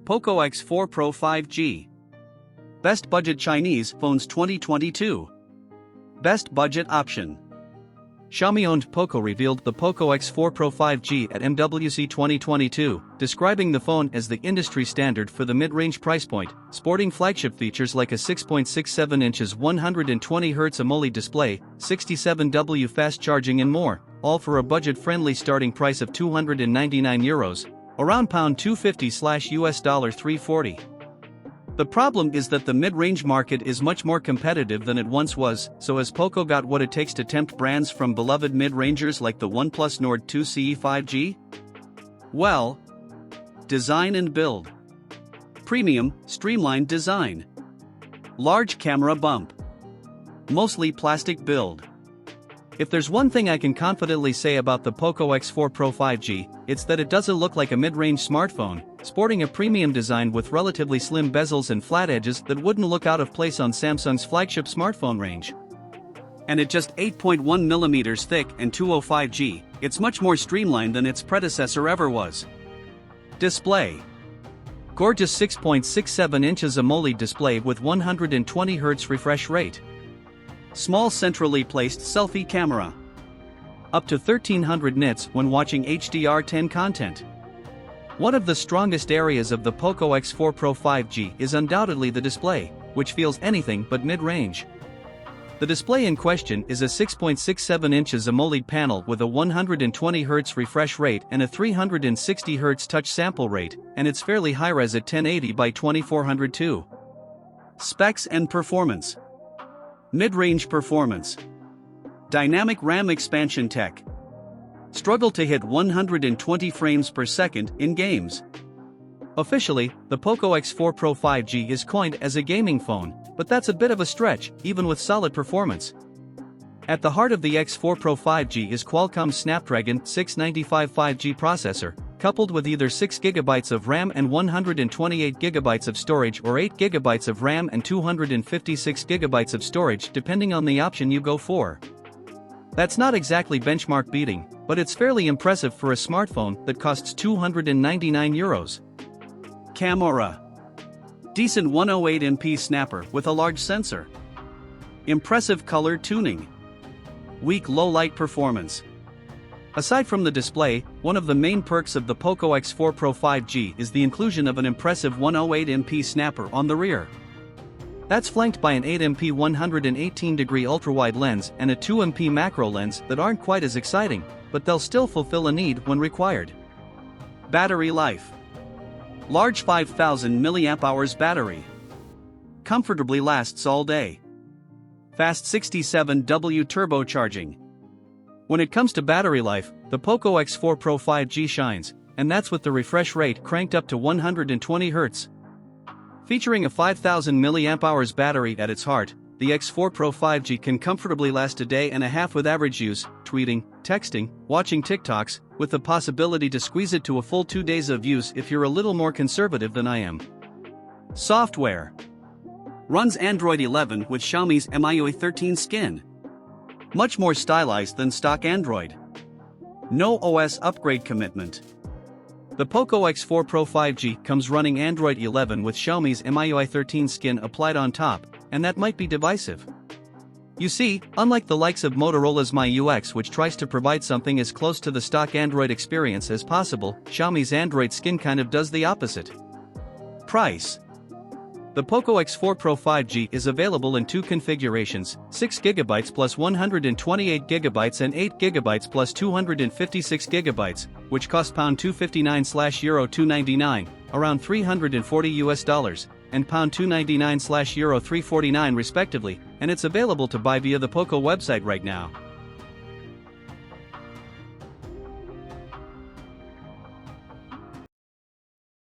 Poco X4 Pro 5G. Best Budget Chinese Phones 2022. Best Budget Option. Xiaomi-owned Poco revealed the Poco X4 Pro 5G at MWC 2022, describing the phone as the industry standard for the mid-range price point, sporting flagship features like a 6.67 inches 120Hz AMOLED display, 67W fast charging and more, all for a budget-friendly starting price of €299, around $250/$340. The problem is that the mid-range market is much more competitive than it once was, so has Poco got what it takes to tempt brands from beloved mid-rangers like the OnePlus Nord 2 CE 5G? Well, design and build. Premium, streamlined design. Large camera bump. Mostly plastic build. If there's one thing I can confidently say about the Poco X4 Pro 5G, it's that it doesn't look like a mid-range smartphone, sporting a premium design with relatively slim bezels and flat edges that wouldn't look out of place on Samsung's flagship smartphone range. And at just 8.1mm thick and 205G, it's much more streamlined than its predecessor ever was. Display. Gorgeous 6.67 inches AMOLED display with 120Hz refresh rate. Small centrally placed selfie camera. Up to 1300 nits when watching HDR10 content. One of the strongest areas of the Poco X4 Pro 5G is undoubtedly the display, which feels anything but mid-range. The display in question is a 6.67 inches AMOLED panel with a 120Hz refresh rate and a 360Hz touch sample rate, and it's fairly high-res at 1080 by 2400 too. Specs and performance. Mid-range performance. Dynamic RAM expansion tech. Struggle to hit 120 frames per second in games. Officially, the Poco X4 Pro 5G is coined as a gaming phone, but that's a bit of a stretch, even with solid performance. At the heart of the X4 Pro 5G is Qualcomm's Snapdragon 695 5G processor, coupled with either 6GB of RAM and 128GB of storage or 8GB of RAM and 256GB of storage depending on the option you go for. That's not exactly benchmark beating, but it's fairly impressive for a smartphone that costs €299. Camera. Decent 108MP snapper with a large sensor. Impressive color tuning. Weak low-light performance. Aside from the display, one of the main perks of the Poco X4 Pro 5G is the inclusion of an impressive 108MP snapper on the rear. That's flanked by an 8MP 118-degree ultra-wide lens and a 2MP macro lens that aren't quite as exciting, but they'll still fulfill a need when required. Battery life. Large 5000 mAh battery. Comfortably lasts all day. Fast 67W turbocharging. When it comes to battery life, the Poco X4 Pro 5G shines, and that's with the refresh rate cranked up to 120Hz. Featuring a 5000 mAh battery at its heart, the X4 Pro 5G can comfortably last a day and a half with average use, tweeting, texting, watching TikToks, with the possibility to squeeze it to a full 2 days of use if you're a little more conservative than I am. Software. Runs Android 11 with Xiaomi's MIUI 13 skin. Much more stylized than stock Android. No OS upgrade commitment. The Poco X4 Pro 5G comes running Android 11 with Xiaomi's MIUI 13 skin applied on top, and that might be divisive. You see, unlike the likes of Motorola's MyUX, which tries to provide something as close to the stock Android experience as possible, Xiaomi's Android skin kind of does the opposite. Price. The Poco X4 Pro 5G is available in two configurations, 6GB plus 128GB and 8GB plus 256GB, which cost £259/€299, around $340, and £299/€349 respectively, and it's available to buy via the Poco website right now.